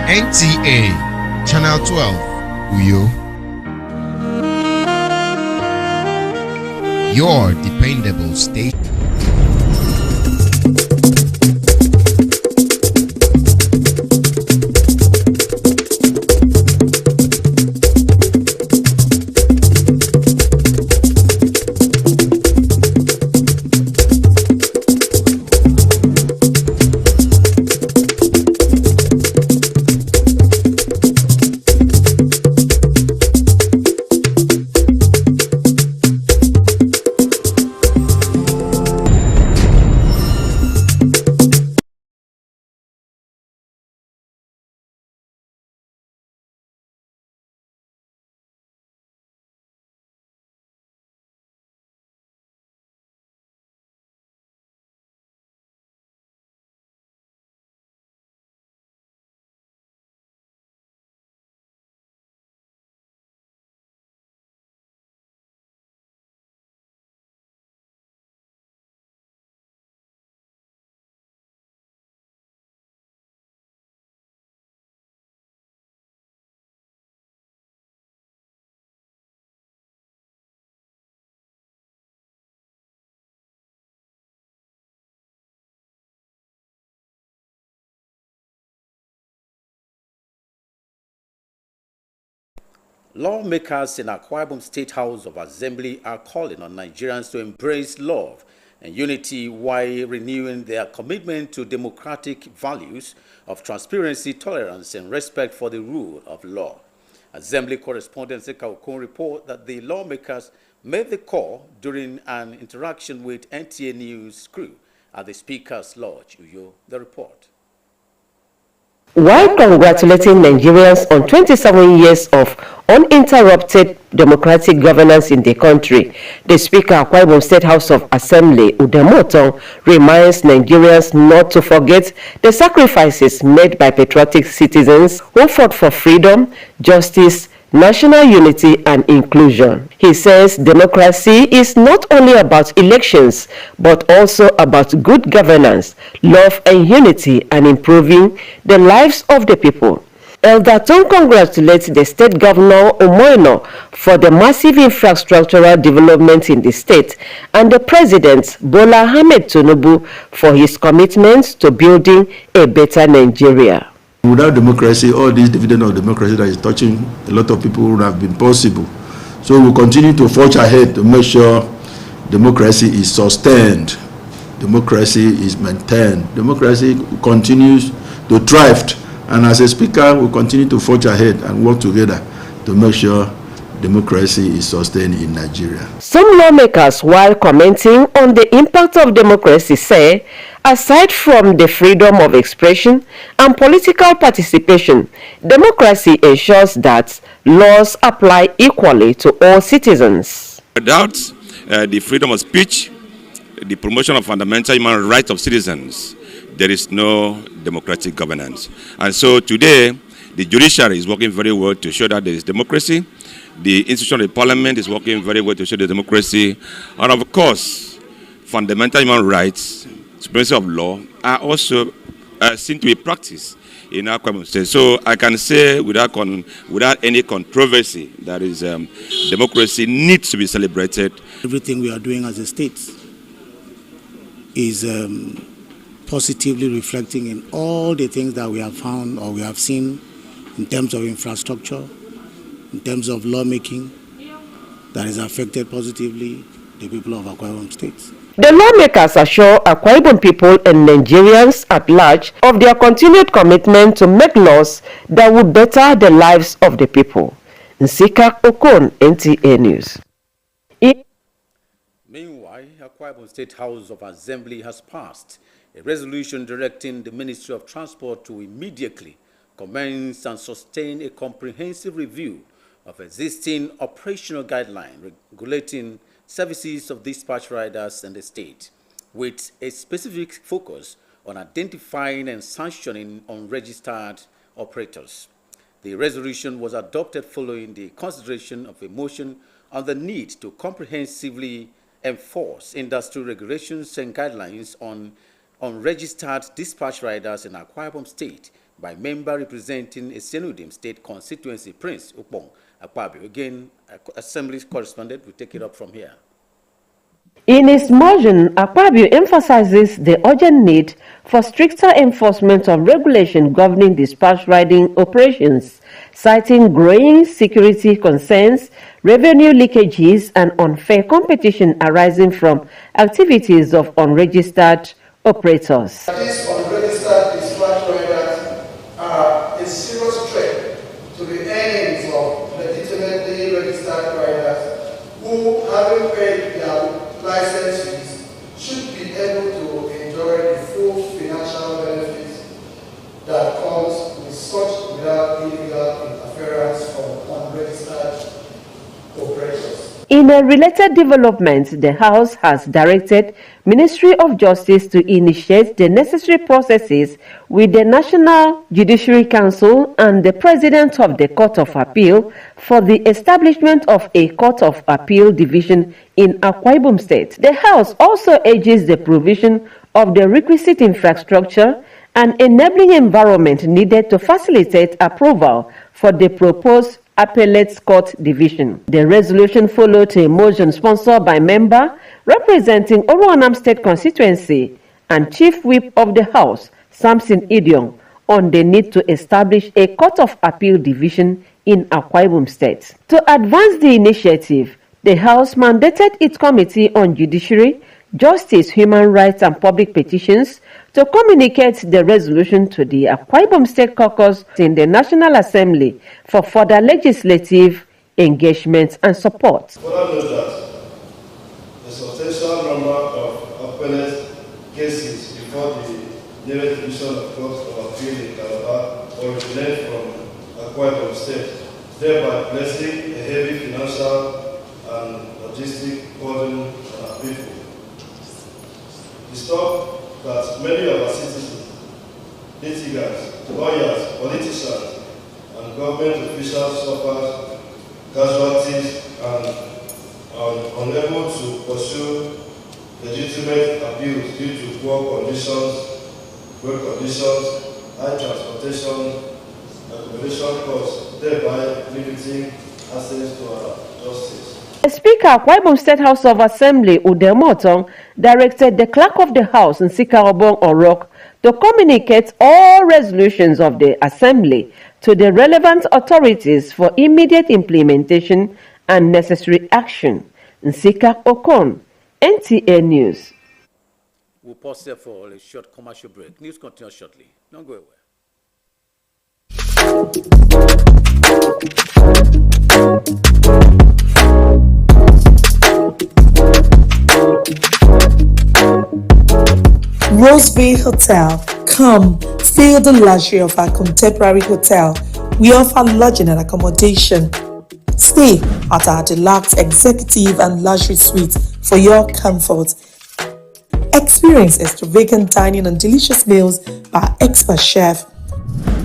NTA, Channel 12, Uyo. Your dependable station. Lawmakers in Akwa Ibom State House of Assembly are calling on Nigerians to embrace love and unity while renewing their commitment to democratic values of transparency, tolerance, and respect for the rule of law. Assembly correspondent Seka Okon report that the lawmakers made the call during an interaction with NTA News crew at the Speaker's Lodge. Uyo, the report. While congratulating Nigerians on 27 years of uninterrupted democratic governance in the country, the Speaker of Akwa Ibom State House of Assembly, Udemoton, reminds Nigerians not to forget the sacrifices made by patriotic citizens who fought for freedom, justice, national unity and inclusion. He says democracy is not only about elections, but also about good governance, love and unity, and improving the lives of the people. Elder Ton congratulates the State Governor Umoino for the massive infrastructural development in the state and the President Bola Ahmed Tinubu for his commitment to building a better Nigeria. Without democracy, all this dividend of democracy that is touching a lot of people would have been possible. So we'll continue to forge ahead to make sure democracy is sustained, democracy is maintained, democracy continues to thrive. And as a speaker, we'll continue to forge ahead and work together to make sure democracy is sustained in Nigeria. Some lawmakers, while commenting on the impact of democracy, say, aside from the freedom of expression and political participation, democracy ensures that laws apply equally to all citizens. Without the freedom of speech, the promotion of fundamental human rights of citizens, there is no democratic governance. And so today, the judiciary is working very well to show that there is democracy. The institution of the parliament is working very well to show the democracy. And of course, fundamental human rights, supremacy of law are also seen to be practiced in our Akwa Ibom State. So I can say without any controversy that is democracy needs to be celebrated. Everything we are doing as a state is positively reflecting in all the things that we have found or we have seen in terms of infrastructure, in terms of lawmaking, that has affected positively the people of Akwa Ibom State. The lawmakers assure Akwa Ibom people and Nigerians at large of their continued commitment to make laws that will better the lives of the people. Nsika Okon, NTA News. Meanwhile, Akwa Ibom State House of Assembly has passed a resolution directing the Ministry of Transport to immediately commence and sustain a comprehensive review of existing operational guidelines regulating services of dispatch riders in the state, with a specific focus on identifying and sanctioning unregistered operators. The resolution was adopted following the consideration of a motion on the need to comprehensively enforce industry regulations and guidelines on unregistered dispatch riders in Akwa Ibom State by member representing Esenudim State Constituency, Prince Upong Akpabio. Again, Assembly correspondent will take it up from here. In his motion, Akpabio emphasizes the urgent need for stricter enforcement of regulation governing dispatch riding operations, citing growing security concerns, revenue leakages, and unfair competition arising from activities of unregistered operators. These unregistered dispatch riders are a serious threat to the earnings of legitimately registered riders who, having paid their license fees, should be able to enjoy the full financial benefits that comes with such without illegal interference from unregistered operators. In a related development, the House has directed Ministry of Justice to initiate the necessary processes with the National Judiciary Council and the President of the Court of Appeal for the establishment of a Court of Appeal division in Akwa Ibom State. The House also urges the provision of the requisite infrastructure and enabling environment needed to facilitate approval for the proposed Appellate Court Division. The resolution followed a motion sponsored by member representing Oroanam State Constituency and Chief Whip of the House, Samson Idiong, on the need to establish a Court of Appeal Division in Akwa Ibom State. To advance the initiative, the House mandated its Committee on Judiciary, Justice, Human Rights and Public Petitions to communicate the resolution to the Akwa Ibom State Caucus in the National Assembly for further legislative engagement and support. Further note that the substantial number of appellate cases before the nearest division of courts of appeal in Calabar originate from Akwa Ibom State, thereby placing a heavy financial and logistic burden on our people. It's thought that many of our citizens, litigants, lawyers, politicians, and government officials suffer casualties and are unable to pursue legitimate abuse due to poor conditions, work conditions, high transportation, accommodation costs, thereby limiting access to our justice. The Speaker of Akwa Ibom State House of Assembly, Udemotong, directed the Clerk of the House, Nsikarobong Orok, to communicate all resolutions of the Assembly to the relevant authorities for immediate implementation and necessary action. Nsika Okon, NTA News. We'll pause there for a short commercial break. News continues shortly. Don't go away. Rose Bay Hotel. Come, feel the luxury of our contemporary hotel. We offer lodging and accommodation. Stay at our deluxe executive and luxury suites for your comfort. Experience extravagant dining and delicious meals by expert chef.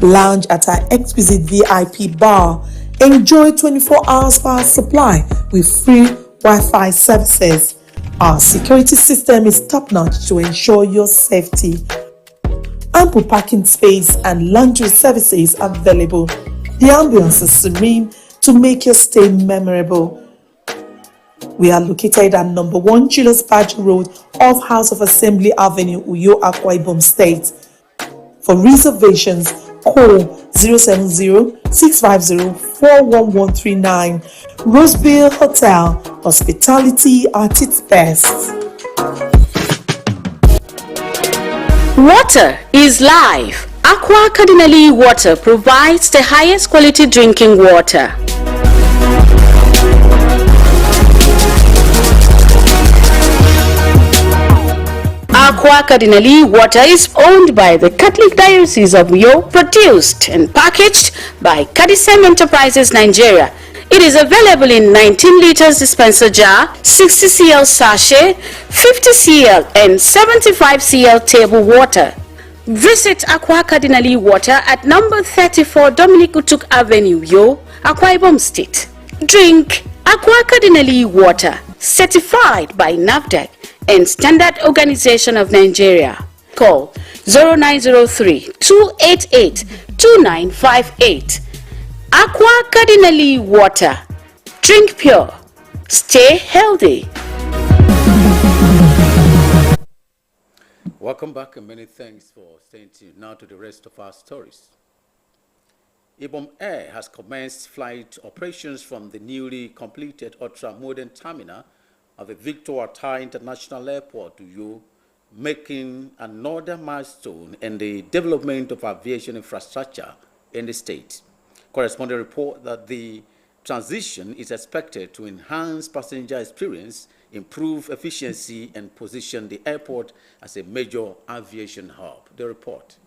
Lounge at our exquisite VIP bar. Enjoy 24 hours power supply with free Wi-Fi services. Our security system is top-notch to ensure your safety. Ample parking space and laundry services available. The ambience is serene to make your stay memorable. We are located at number 1 Julius Baji Road off House of Assembly Avenue, Uyo, Akwa Ibom State. For reservations, call 070-650-41139. Roseville Hotel, hospitality at its best. Water is life. Aqua Cardinali Water provides the highest quality drinking water. Aqua Cardinali Water is owned by the Catholic Diocese of Uyo, produced and packaged by Cadisem Enterprises Nigeria. It is available in 19 liters dispenser jar, 60 cl sachet, 50 cl and 75 cl table water. Visit Aqua Cardinali Water at number 34 Dominic Utuk Avenue, Uyo, Akwa Ibom State. Drink Aqua Cardinali Water, certified by NAFDAC and Standard Organization of Nigeria. Call 0903-288-2958. Aqua Cardinali Water. Drink pure. Stay healthy. Welcome back and many thanks for staying tuned. Now to the rest of our stories. Ibom Air has commenced flight operations from the newly completed ultra-modern terminal of the Victor Atai International Airport to Uyo, making another milestone in the development of aviation infrastructure in the state. Corresponding report that the transition is expected to enhance passenger experience, improve efficiency, and position the airport as a major aviation hub. The report.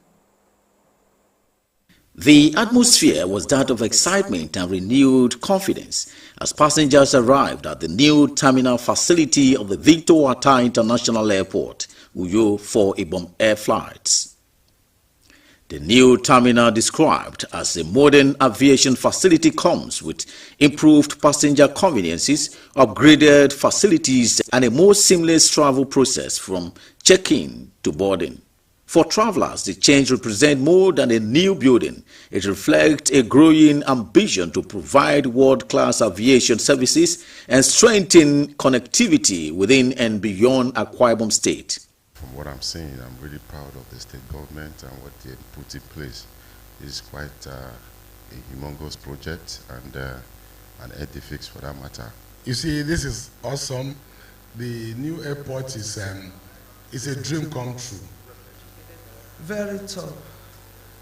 The atmosphere was that of excitement and renewed confidence as passengers arrived at the new terminal facility of the Victor Atai International Airport, Uyo, for Ibom Air flights. The new terminal, described as a modern aviation facility, comes with improved passenger conveniences, upgraded facilities, and a more seamless travel process from check-in to boarding. For travelers, the change represents more than a new building. It reflects a growing ambition to provide world-class aviation services and strengthen connectivity within and beyond Akwa Ibom State. From what I'm seeing, I'm really proud of the state government and what they put in place. It's quite a humongous project and an edifice for that matter. You see, this is awesome. The new airport is a dream come true. Very top,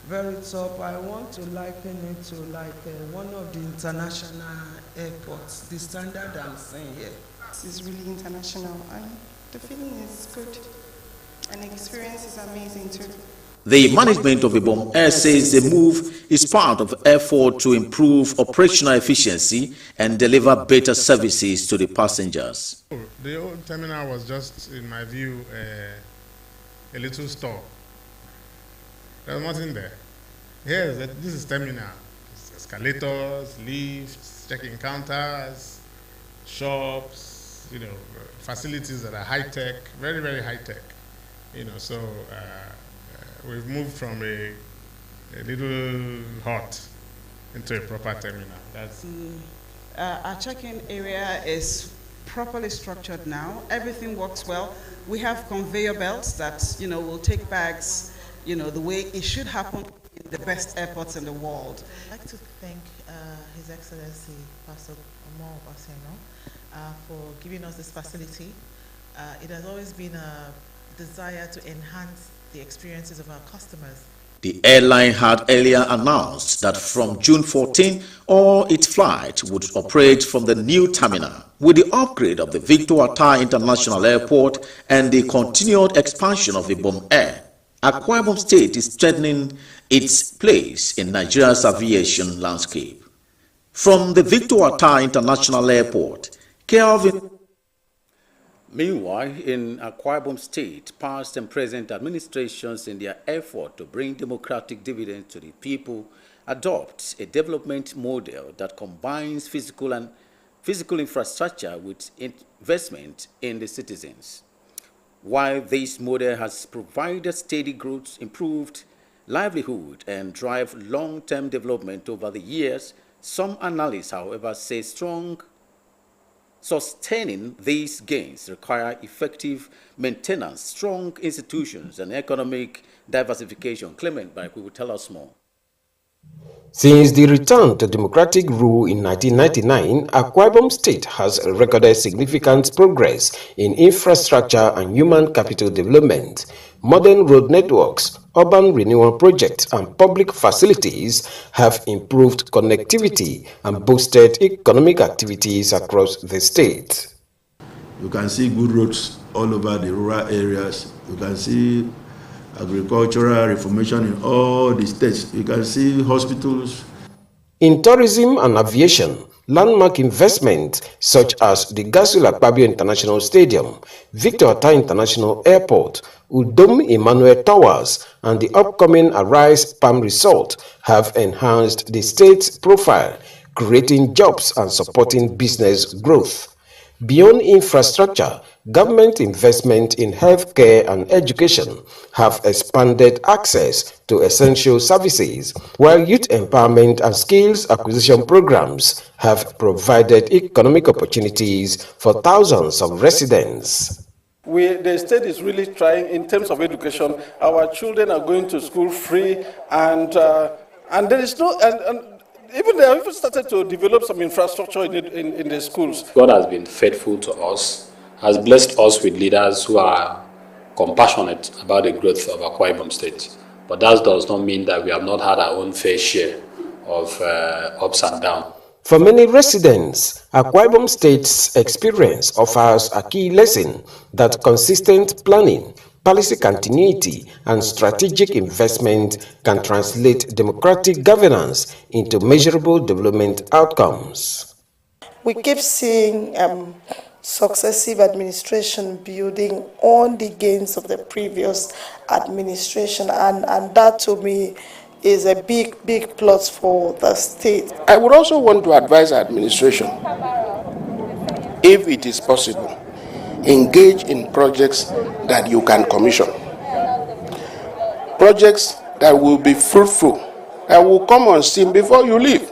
very top. I want to liken it to like one of the international airports. The standard I'm saying here. This is really international and the feeling is good. And the experience is amazing too. The management of Ibom Air says the move is part of effort to improve operational efficiency and deliver better services to the passengers. The old terminal was just, in my view, a little store. There was nothing there. Here, this is terminal. It's escalators, lifts, check-in counters, shops, facilities that are high-tech, very, very high-tech. So we've moved from a little hut into a proper terminal. Our check-in area is properly structured now. Everything works well. We have conveyor belts that will take bags, the way it should happen in the best airports in the world. I'd like to thank His Excellency Pastor Omo Obaseno for giving us this facility. It has always been a desire to enhance the experiences of our customers. The airline had earlier announced that from June 14, all its flights would operate from the new terminal. With the upgrade of the Victor Atai International Airport and the continued expansion of Ibom Air, Akwa Ibom State is strengthening its place in Nigeria's aviation landscape. From the Victor Atai International Airport, Kelvin. Meanwhile, in Akwa Ibom State, past and present administrations, in their effort to bring democratic dividends to the people, adopt a development model that combines physical infrastructure with investment in the citizens. While this model has provided steady growth, improved livelihood, and drive long-term development over the years, some analysts, however, say sustaining these gains require effective maintenance, strong institutions, and economic diversification. Clement Barek will tell us more. Since the return to democratic rule in 1999, Akwa Ibom State has recorded significant progress in infrastructure and human capital development. Modern road networks, urban renewal projects, and public facilities have improved connectivity and boosted economic activities across the state. You can see good roads all over the rural areas. You can see agricultural reformation in all the states. You can see hospitals. In tourism and aviation, landmark investments such as the Gasol Akpabio International Stadium, Victor Atai International Airport, Udom Emmanuel Towers, and the upcoming Arise Palm Resort have enhanced the state's profile, creating jobs and supporting business growth. Beyond infrastructure, government investment in healthcare and education have expanded access to essential services, while youth empowerment and skills acquisition programs have provided economic opportunities for thousands of residents. The state is really trying in terms of education. Our children are going to school free, and there is no, and even they have even started to develop some infrastructure in the schools. God has been faithful to us, has blessed us with leaders who are compassionate about the growth of Akwa Ibom State. But that does not mean that we have not had our own fair share of ups and downs. For many residents, Akwa Ibom State's experience offers a key lesson that consistent planning, policy continuity, and strategic investment can translate democratic governance into measurable development outcomes. We keep seeing successive administration building on the gains of the previous administration, and that to me is a big plus for the state. I would also want to advise our administration, if it is possible, engage in projects that you can commission. Projects that will be fruitful, that will come on stream before you leave.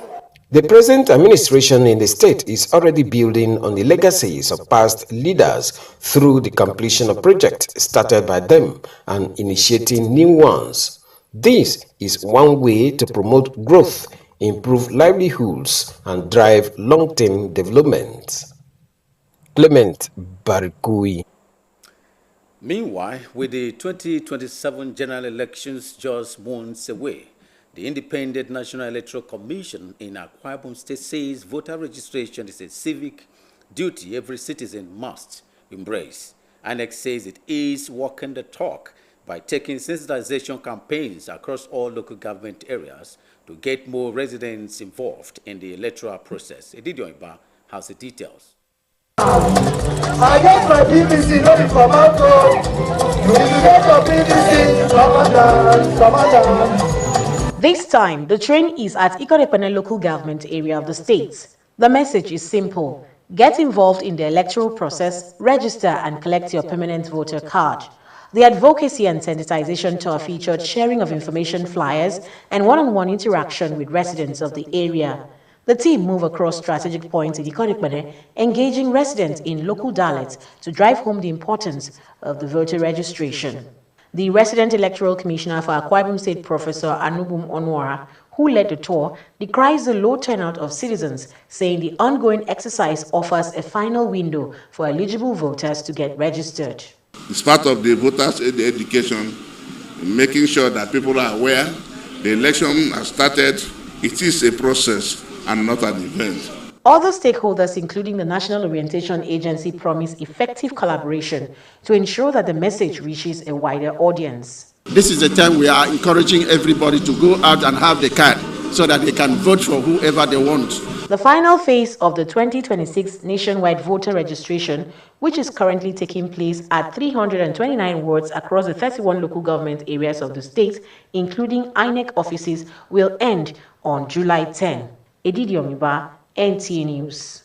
The present administration in the state is already building on the legacies of past leaders through the completion of projects started by them and initiating new ones. This is one way to promote growth, improve livelihoods, and drive long-term development. Clement Barikui. Meanwhile, with the 2027 general elections just months away, the Independent National Electoral Commission in Akwa Ibom State says voter registration is a civic duty every citizen must embrace. INEC says it is walking the talk by taking sensitization campaigns across all local government areas to get more residents involved in the electoral process. Edidio Iba has the details. I get my PVC, not the Tomato. If you get your PVC, Ramadan. This time, the train is at Ikorepene local government area of the state. The message is simple. Get involved in the electoral process, register and collect your permanent voter card. The advocacy and sensitization tour featured sharing of information flyers and one-on-one interaction with residents of the area. The team moved across strategic points in Ikorekpene, engaging residents in local dialects to drive home the importance of the voter registration. The resident electoral commissioner for Akwa Ibom State, Professor Anubum Onwara, who led the tour, decries the low turnout of citizens, saying the ongoing exercise offers a final window for eligible voters to get registered. It's part of the voters' education, making sure that people are aware the election has started. It is a process and not an event. Other stakeholders, including the National Orientation Agency, promise effective collaboration to ensure that the message reaches a wider audience. This is the time we are encouraging everybody to go out and have the card so that they can vote for whoever they want. The final phase of the 2026 nationwide voter registration, which is currently taking place at 329 wards across the 31 local government areas of the state, including INEC offices, will end on July 10. Edidio Miba, NTA News.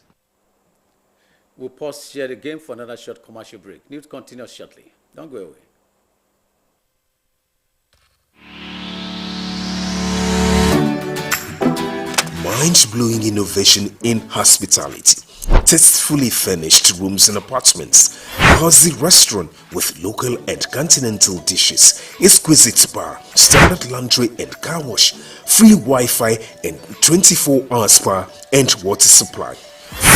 We'll pause here again for another short commercial break. News continues shortly. Don't go away. Mind-blowing innovation in hospitality. Tastefully furnished rooms and apartments, cozy restaurant with local and continental dishes, exquisite bar, standard laundry and car wash, free Wi-Fi and 24-hour spa and water supply.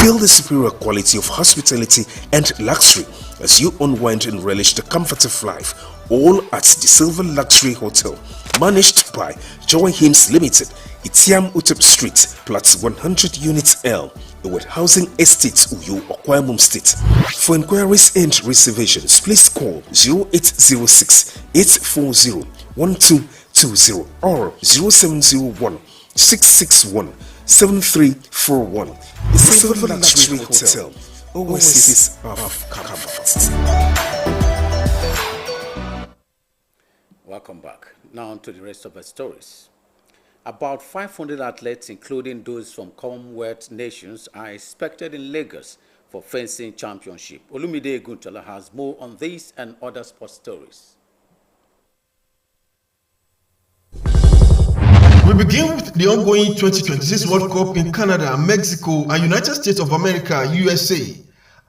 Feel the superior quality of hospitality and luxury as you unwind and relish the comfort of life, all at the Silver Luxury Hotel, managed by Joy Hymns Limited, Itiam Utep Street, Plot 100 Units L, with Housing Estates, Uyo, Akwa Ibom State. For inquiries and reservations, please call 0806-840-1220 or 0701-661-7341. The Silver Luxury Hotel, oasis of comfort. Welcome back. Now to the rest of our stories. About 500 athletes, including those from Commonwealth nations, are expected in Lagos for Fencing Championship. Olumide Eguntola has more on this and other sports stories. We begin with the ongoing 2026 World Cup in Canada, Mexico, and United States of America, USA.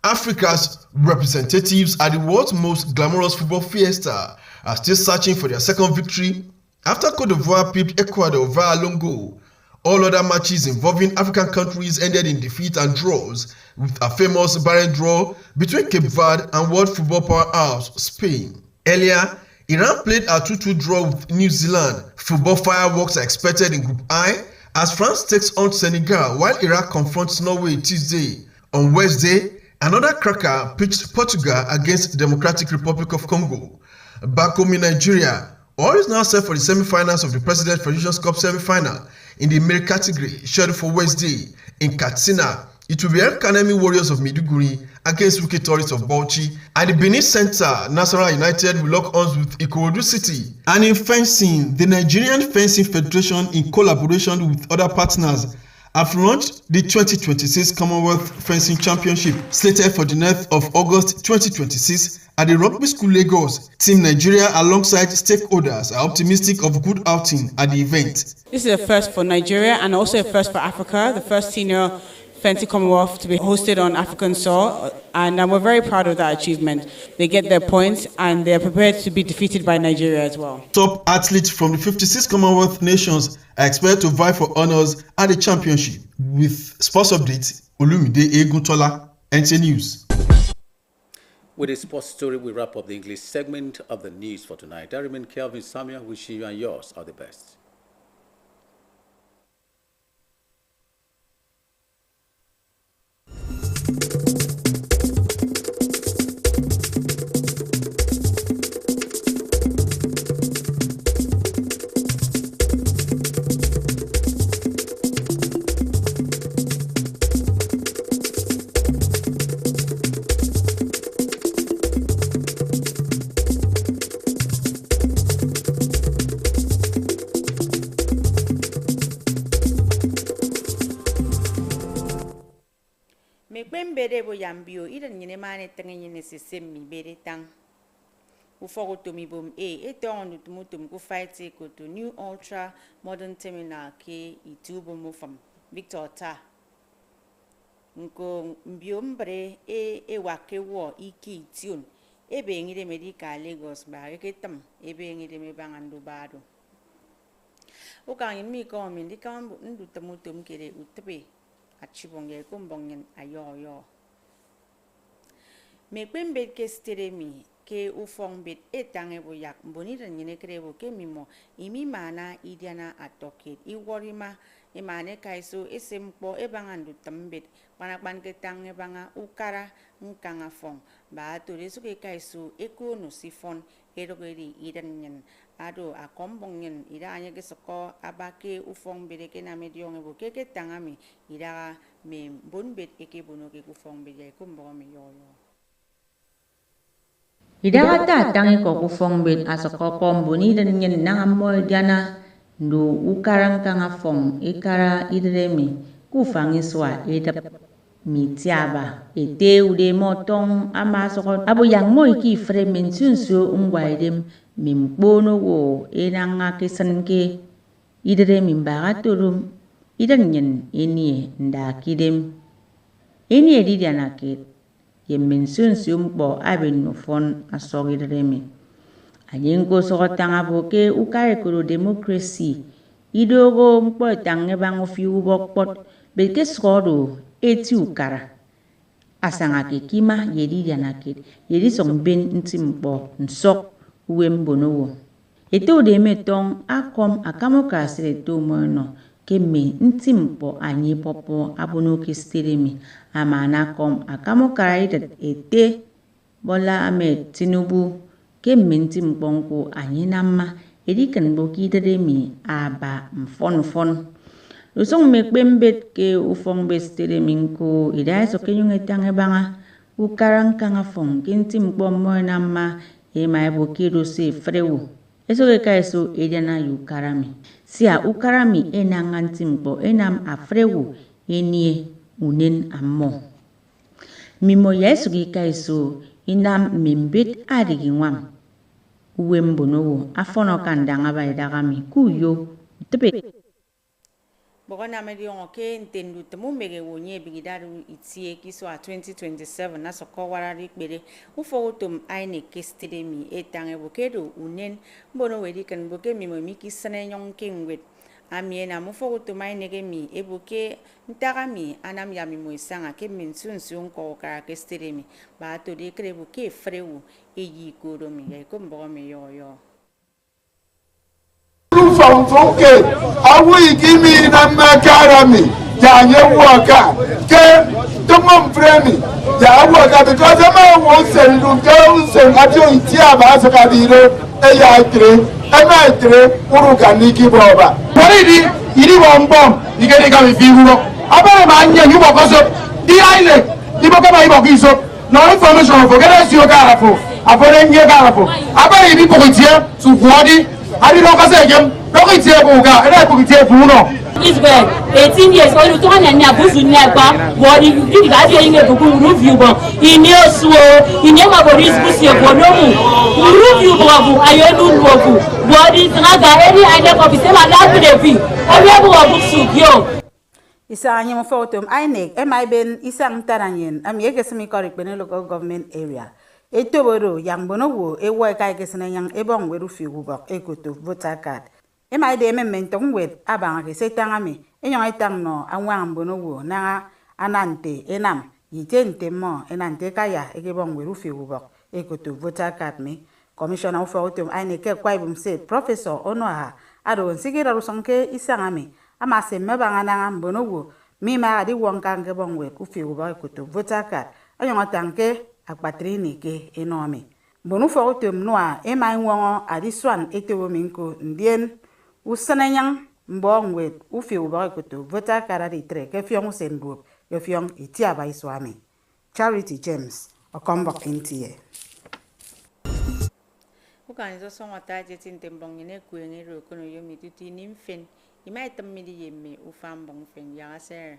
Africa's representatives at the world's most glamorous football fiesta are still searching for their second victory after Cote d'Ivoire pipped Ecuador via lone goal. All other matches involving African countries ended in defeat and draws, with a famous barren draw between Cape Verde and world football powerhouse Spain. Earlier, Iran played a 2-2 draw with New Zealand. Football fireworks are expected in Group I as France takes on Senegal while Iraq confronts Norway Tuesday. On Wednesday, another cracker pitched Portugal against the Democratic Republic of Congo. Back home in Nigeria, all is now set for the semi-finals of the President Federations Cup semi-final in the male category scheduled for Wednesday. In Katsina, it will be El Kanemi Warriors of Maiduguri against Wiki Tourists of Bauchi. At the Benin Center, Nasarawa United will lock arms with Ikorodu City. And in fencing, the Nigerian Fencing Federation, in collaboration with other partners, have launched the 2026 Commonwealth Fencing Championship, slated for the 9th of August 2026 at the Rugby School Lagos. Team Nigeria alongside stakeholders are optimistic of good outing at the event. This is a first for Nigeria and also a first for Africa, the first senior Fencing Commonwealth to be hosted on African soil, and we're very proud of that achievement. They get their points and they're prepared to be defeated by Nigeria as well. Top athletes from the 56 Commonwealth nations are expected to vie for honors at the championship. With sports updates, Olumide Eguntola, NTA News. With a sports story, we wrap up the English segment of the news for tonight. I remain Kelvin Samuel, wishing you and yours are the best. Bede yambio idan nyine mane tangi nyine sistem mi bede tang ufogo to mi bom eton tumutum ku fight ko to new ultra modern terminal ke itubo mo fam Victor Ta nko mbiombre wake wo iki tune ebe ngide medical Lagos ba ke tam ebe ngide me bangandu bado ukangin mi ko mi ndikam ndu tumutum kere utbe achibonge kumbongen ayoyo Mekwembe ke steremi ke ufongbet etange boyak mbonira nyine krebo ke mimo imi mana idiana atoket iworima imane kaiso esempo ebangandu tambet panakban ke tange banga ukara nkanga fong ba to resu ke kaiso ekono sifon erogeri idanyen ado akombongen iranya ke soko abake ufongbet ke na mediong ebo ke tangami ira me bonbet eke bono ke ufongbet ya kumbo me yoyo Idagata tangi ko kufongbet asoko komboni dan nyen nangamoy diana ndo ukarang kanga fong ikara idremi kufangiswa edap mitiaba ete ude motong amasoko abo yang moy ki fremen sunsu ungwaidem mimbono wo enanga kesanke idremi mbagaturum idan nyen eni ndakidem eni edidiana ke yemin sunsium bo abin no fon asogiremi anyingo sogotanga boke ukare kuro democracy idogo mpo tange bango fiu bokpot beke skodo eti ukara asanga ke kima yedi yanake yedi song ben ntimpo nsok uwembono eto de metong akom akamoka sire to mono keme ntimpo anyi popo abono kisteremi amana kom akamo karaida ete Bola Ahmed Tinubu keme ntimpo nko anyi namma edikan boki deremi aba mfon Lusong mekbembet ke ufong besteremi nko idai so kenyung etange banga ukarang kanga fong kintimpo mo namma ema boki rose frewu eso ke kaiso ediana yukarami Sia ukarami enangan timpo enam afrewu enie unen ammo. mimo yesu gikaiso inam mimbit adigi ngwam uwe mbonowo afono kandanga baidagami kuyo tebe Bogona medion ke ntendu temu mege wonye bigidaru itie kiswa 2027 na sokowara rikbere ufotum aine kestedemi etange bokedo unen mbono wedi kan boke mimo miki sane nyong kengwet amiena mufotum aine gemi eboke ntagami anam yami moisanga ke minsunsun ko ka kestedemi ba to de krebu ke frewu eyi kodomi ga ko mbo me yo from Funke, I will give me the macaroni, Janya Walker, Tomom Fremi, Jawaka, because a man won't send you girls and at your Tiaba Sakadiro, a nitre, Urukaniki Boba. Paridi, you won't bomb, you get a gummy fever. About a man, you walk us up, the island, the Bokama Iso, no information for get your Garafo, a foreign year Garafo. About a people here to body. I did not say again. Look at the Boga, and I put it Bruno. Israel, 18 years old, to one and Yabusu Napa, what you did that in a book review. In your soul, in your Maboris Busia, review Babu, I don't know what is another any idea of the same allowed to the fee. I never want to yo. Isa anyam photo INEC, ben isang taranyen, Amiagasami correct local government area. Etoboro yang bonowo ewa kai kesena yang ebong weru fi ubok ekoto voter card de mentong wet abang ke setangami enyon etang no anwang bonowo na anante enam yitente mo enante kaya ekebong weru fi ubok ekoto voter card me commissioner of autumn INEC kwaibum said Professor Onoha ado sigira rusonke isangami amase mebanga na bonowo mi ma adi wonkan gebong wet ufi ubok ekoto voter card enyon atanke akpatrini ke enomi bonu fotem noa emai wongo adiswan etewo minko ndien usananyang mbongwet ufi ubakoto vota karari tre ke fiong senbu ke fiong itia bai swami Charity James okombok intie ukanzo songa taje tintembong ne kuengero kono yomi tuti nimfen imai tammidi yemme ufambong fen ya ser